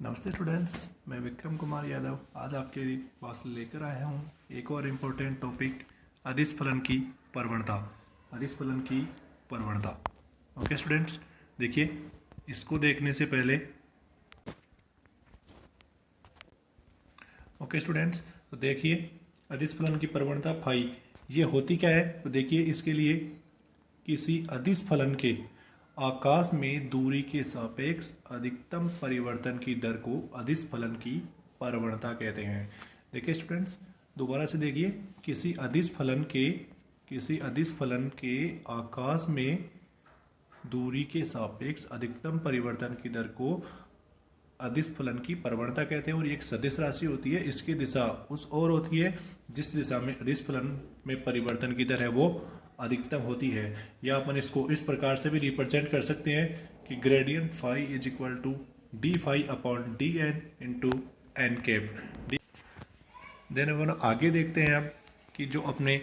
नमस्ते स्टूडेंट्स, मैं विक्रम कुमार यादव आज आपके पास लेकर आया हूँ एक और इम्पोर्टेंट टॉपिक अदिश फलन की प्रवणता। अदिश फलन की प्रवणता। ओके स्टूडेंट्स, देखिए इसको देखने से पहले ओके स्टूडेंट्स, तो देखिए अदिश फलन की प्रवणता फाई ये होती क्या है। तो देखिए इसके लिए किसी अदिश फलन के आकाश में दूरी के सापेक्ष अधिकतम परिवर्तन की दर को अदिश फलन की प्रवणता कहते हैं। देखिए स्टूडेंट्स, दोबारा से देखिए, किसी अदिश फलन के आकाश में दूरी के सापेक्ष अधिकतम परिवर्तन की दर को अदिश फलन की प्रवणता कहते हैं। और ये एक सदिश राशि होती है, इसकी दिशा उस ओर होती है जिस दिशा में अदिश फलन में परिवर्तन की दर है वो अधिकतम होती है। या अपन इसको इस प्रकार से भी रिप्रेजेंट कर सकते हैं कि gradient phi is equal to D phi upon D N into N cap. Then अपन आगे देखते हैं अब कि जो अपने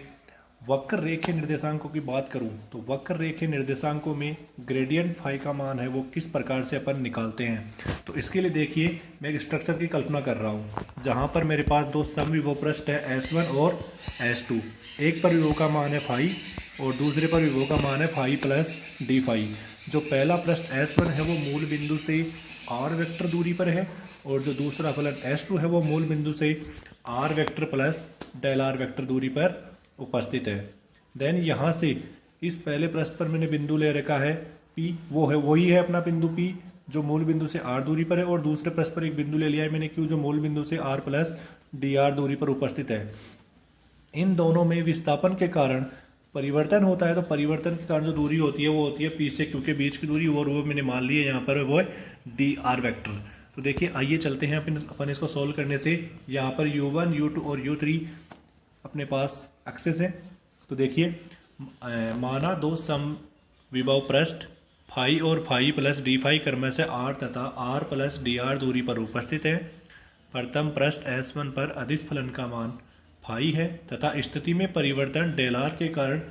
वक्र रेखीय निर्देशांकों की बात करूं तो वक्र रेखीय निर्देशांकों में ग्रेडियंट फाई का मान है वो किस प्रकार से अपन निकालते हैं। तो इसके लिए देखिए मैं एक स्ट्रक्चर की कल्पना कर रहा हूं जहां पर मेरे पास दो समविभव पृष्ठ है S1 और S2। एक पर विभव का मान है फाई और दूसरे पर विभव का मान है फाई प्लस डी फाई। जो पहला पृष्ठ S1 है वो मूल बिंदु से r वेक्टर दूरी पर है और जो दूसरा फलन S2 है वो मूल बिंदु से r vector plus del r vector दूरी पर उपस्थित है। देन यहाँ से इस पहले पृष्ठ पर मैंने बिंदु ले रखा है P, वही है अपना बिंदु P जो मूल बिंदु से r दूरी पर है, और दूसरे पृष्ठ पर एक बिंदु ले लिया है मैंने Q जो मूल बिंदु से r प्लस डी आर दूरी पर उपस्थित है। इन दोनों में विस्थापन के कारण परिवर्तन होता है, तो परिवर्तन के कारण जो दूरी होती है वो होती है P से Q के बीच की दूरी, और वो मैंने मान ली है यहाँ पर वो है डी आर वैक्टर। तो देखिए आइए चलते हैं अपन इसको सॉल्व करने से। यहाँ पर U1 U2 और U3 अपने पास एक्सेस है। तो देखिए माना दो समविभव पृष्ठ फाई और फाई प्लस डी फाई क्रम से r तथा r प्लस डी आर दूरी पर उपस्थित है। प्रथम पृष्ठ S1 पर अदिश फलन का मान फाई है तथा स्थिति में परिवर्तन डेल आर के कारण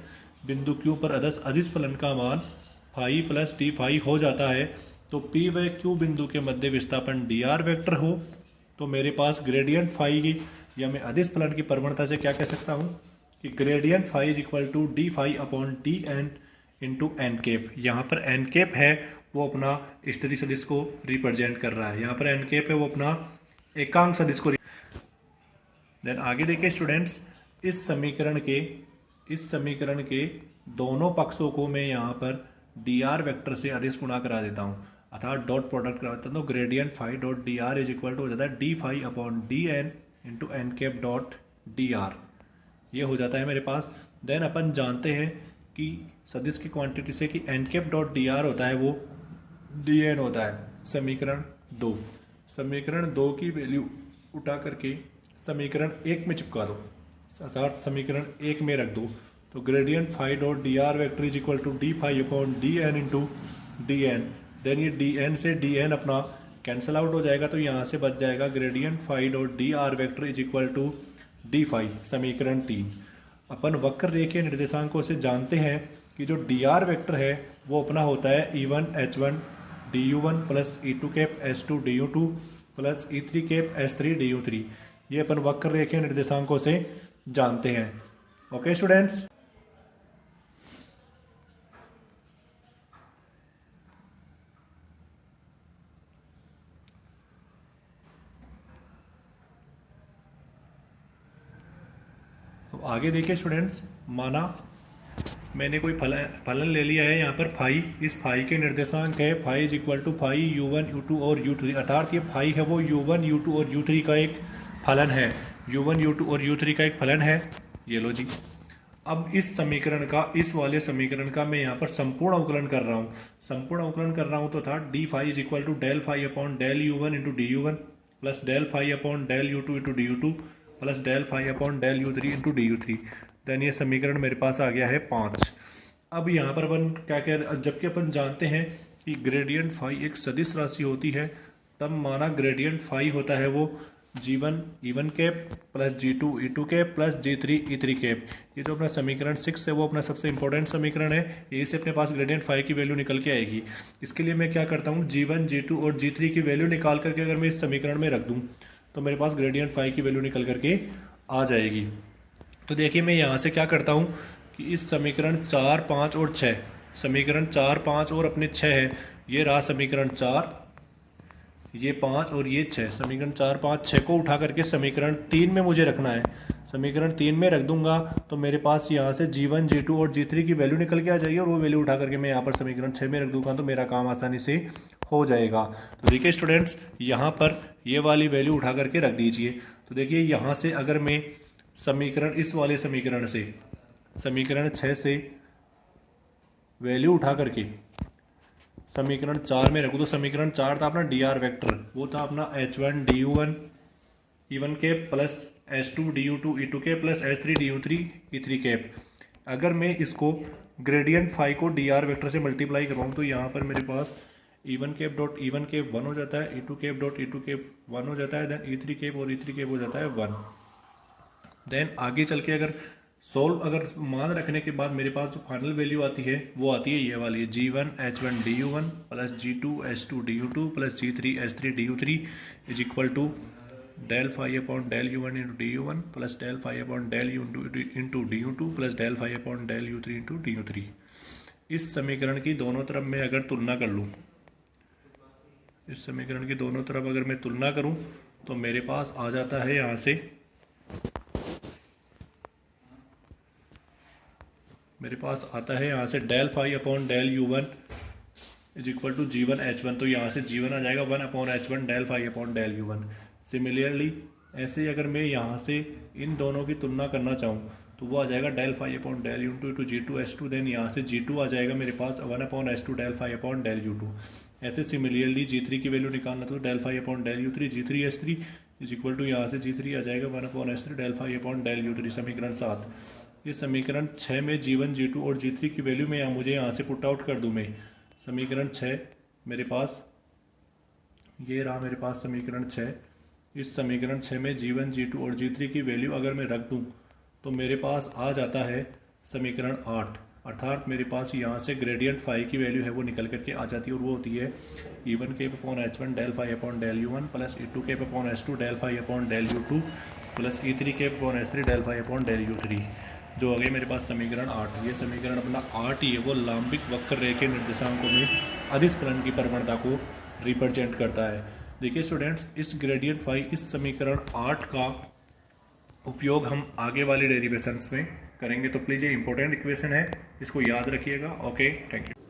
बिंदु Q पर अदिश फलन का मान फाई प्लस डी फाई हो जाता है। तो P व Q बिंदु के मध्य विस्थापन डी आर वेक्टर हो तो मेरे पास ग्रेडियंट फाई की या मैं अदिश फलन की प्रवणता से क्या कह सकता हूँ कि gradient phi is equal to D phi upon D N into N cap. यहाँ पर एन कैप है वो अपना स्थिति सदिश को रिप्रेजेंट कर रहा है, यहाँ पर एन कैप है वो अपना एकांक सदिश को। देन आगे देखिए स्टूडेंट्स, इस समीकरण के दोनों पक्षों को मैं यहाँ पर डी आर वैक्टर से अदिश गुणा करा देता हूँ, अर्थात डॉट प्रोडक्ट करा देता हूँ। तो gradient phi dot D R is equal to हो जाता है D phi upon D N into N cap dot D R, ये हो जाता है मेरे पास। देन अपन जानते हैं कि सदिश की क्वांटिटी से कि N cap dot D R होता है वो डी एन होता है। समीकरण दो की वैल्यू उठा करके समीकरण 1 में चिपका दो, अर्थात समीकरण 1 में रख दो। तो gradient phi dot D R vector is equal to D phi upon D N into D N. Then ये डी एन से डी एन अपना कैंसल आउट हो जाएगा, तो यहाँ से बच जाएगा gradient phi dot D R vector is equal to D phi. समीकरण 3 अपन वक्र रेखीय निर्देशांकों से जानते हैं कि जो डी आर वैक्टर है वो अपना होता है E1 H1 DU1 plus E2 cap S2 DU2 plus E3 cap S3 DU3। ये अपन वक्र रेखीय निर्देशांकों से जानते हैं। ओके स्टूडेंट्स, तो आगे देखिए स्टूडेंट्स, माना मैंने कोई फलन ले लिया है यहाँ पर फाई, इस फाई के निर्देशांक है phi is equal to phi U1 U2 और U3, अर्थात ये फाई है वो U1 U2 और U3 का एक फलन है। U1 U2 और U3 का एक फलन है, ये लो जी। अब इस वाले समीकरण का मैं यहाँ पर संपूर्ण अवकलन कर रहा हूँ तो था D phi is equal to del phi upon del U1 into DU1 plus del phi upon del U2 into DU2 plus del phi upon del U3 into DU3। Then ये समीकरण मेरे पास आ गया है 5। अब यहाँ पर अपन क्या जबकि अपन जानते हैं कि ग्रेडियंट फाई एक सदिश राशि होती है, तब माना ग्रेडियंट फाई होता है वो G1 E1 cap plus G2 E2 cap plus G3 E3 cap. ये जो अपना समीकरण 6 है वो अपना सबसे इंपॉर्टेंट समीकरण है, यही से अपने पास ग्रेडियंट फाई की वैल्यू निकल के आएगी। इसके लिए मैं क्या करता हूँ, G1 G2 और G3 की वैल्यू निकाल करके अगर मैं इस समीकरण में रख दूँ तो मेरे पास ग्रेडियंट फाई की वैल्यू निकल करके आ जाएगी। तो देखिए मैं यहाँ से क्या करता हूँ कि इस समीकरण 4, 5 और 6, समीकरण 4, 5 और अपने 6 है, ये रहा समीकरण 4, ये 5 और ये 6, समीकरण 4, 5, 6 को उठा करके समीकरण 3 में मुझे रखना है। समीकरण 3 में रख दूंगा तो मेरे पास यहाँ से G1 G2 और G3 की वैल्यू निकल के आ जाएगी, और वो वैल्यू उठा करके मैं यहाँ पर समीकरण 6 में रख दूंगा तो मेरा काम आसानी से हो जाएगा। तो देखिए स्टूडेंट्स, यहाँ पर ये वाली वैल्यू उठा करके रख दीजिए। तो देखिए यहाँ से अगर मैं समीकरण इस वाले समीकरण से समीकरण 6 से वैल्यू उठा करके समीकरण 4 में रखूँ तो समीकरण 4 था अपना dr वेक्टर, वो था अपना h1 du1 E1 cap plus h2 du2 E2 cap plus h3 du3 E3 cap. अगर मैं इसको ग्रेडियंट फाई को dr वेक्टर से मल्टीप्लाई करवाऊँ तो यहाँ पर मेरे पास E1 cap dot E1 cap 1 हो जाता है, E2 cap dot E2 cap 1 हो जाता है, देन E3 कैप और E3 कैप हो जाता है 1। देन आगे चल के अगर मान रखने के बाद मेरे पास जो फाइनल वैल्यू आती है वो आती है ये वाली, G1 H1 du1 plus G2 H2 du2 plus G3 H3 du3 is equal to del phi upon del u1 into du1 plus del phi upon del u into du2 plus del phi upon del u3 into du3। इस समीकरण की दोनों तरफ मैं अगर तुलना कर लूँ, इस समीकरण की दोनों तरफ अगर मैं तुलना करूँ तो मेरे पास आ जाता है यहाँ से, मेरे पास आता है यहाँ से del phi upon del u1 is equal to G1 H1, तो यहाँ से G1 आ जाएगा 1 upon H1 del phi upon del u1। Similarly ऐसे ही अगर मैं यहाँ से इन दोनों की तुलना करना चाहूँ तो वो आ जाएगा del phi upon del u2 to G2 H2, then यहाँ से G2 आ जाएगा मेरे पास 1 upon H2 del phi upon del u2। ऐसे सिमिलरली G3 की वैल्यू निकालना तो del phi upon del u3 G3 H3 is equal to यहाँ से G3 आ जाएगा 1 upon H3 del phi upon del u3। समीकरण 7, इस समीकरण 6 में G1 G2 और G3 की वैल्यू में मुझे यहाँ से पुट आउट कर दूँ मैं। समीकरण 6 मेरे पास ये रहा, मेरे पास समीकरण 6, इस समीकरण 6 में G1 G2 और G3 की वैल्यू अगर मैं रख दूँ तो मेरे पास आ जाता है समीकरण 8, अर्थात मेरे पास यहाँ से ग्रेडियंट फाई की वैल्यू है वो निकल करके आ जाती है, और वो होती है E1 cap upon H1 del phi upon del u1 plus E2 cap upon H2 del phi upon del u2 plus E3 cap upon H3 del phi upon del u3, जो आ गया मेरे पास समीकरण 8। ये समीकरण अपना 8 ही है, वो लांबिक वक्र रेखे निर्देशांकों में अदिश फलन की प्रवणता को रिप्रेजेंट करता है। देखिए स्टूडेंट्स, इस ग्रेडियंट फाई, इस समीकरण 8 का उपयोग हम आगे वाले डेरिवेशंस में करेंगे, तो प्लीज़ ये इंपॉर्टेंट इक्वेशन है, इसको याद रखिएगा। Okay, thank you.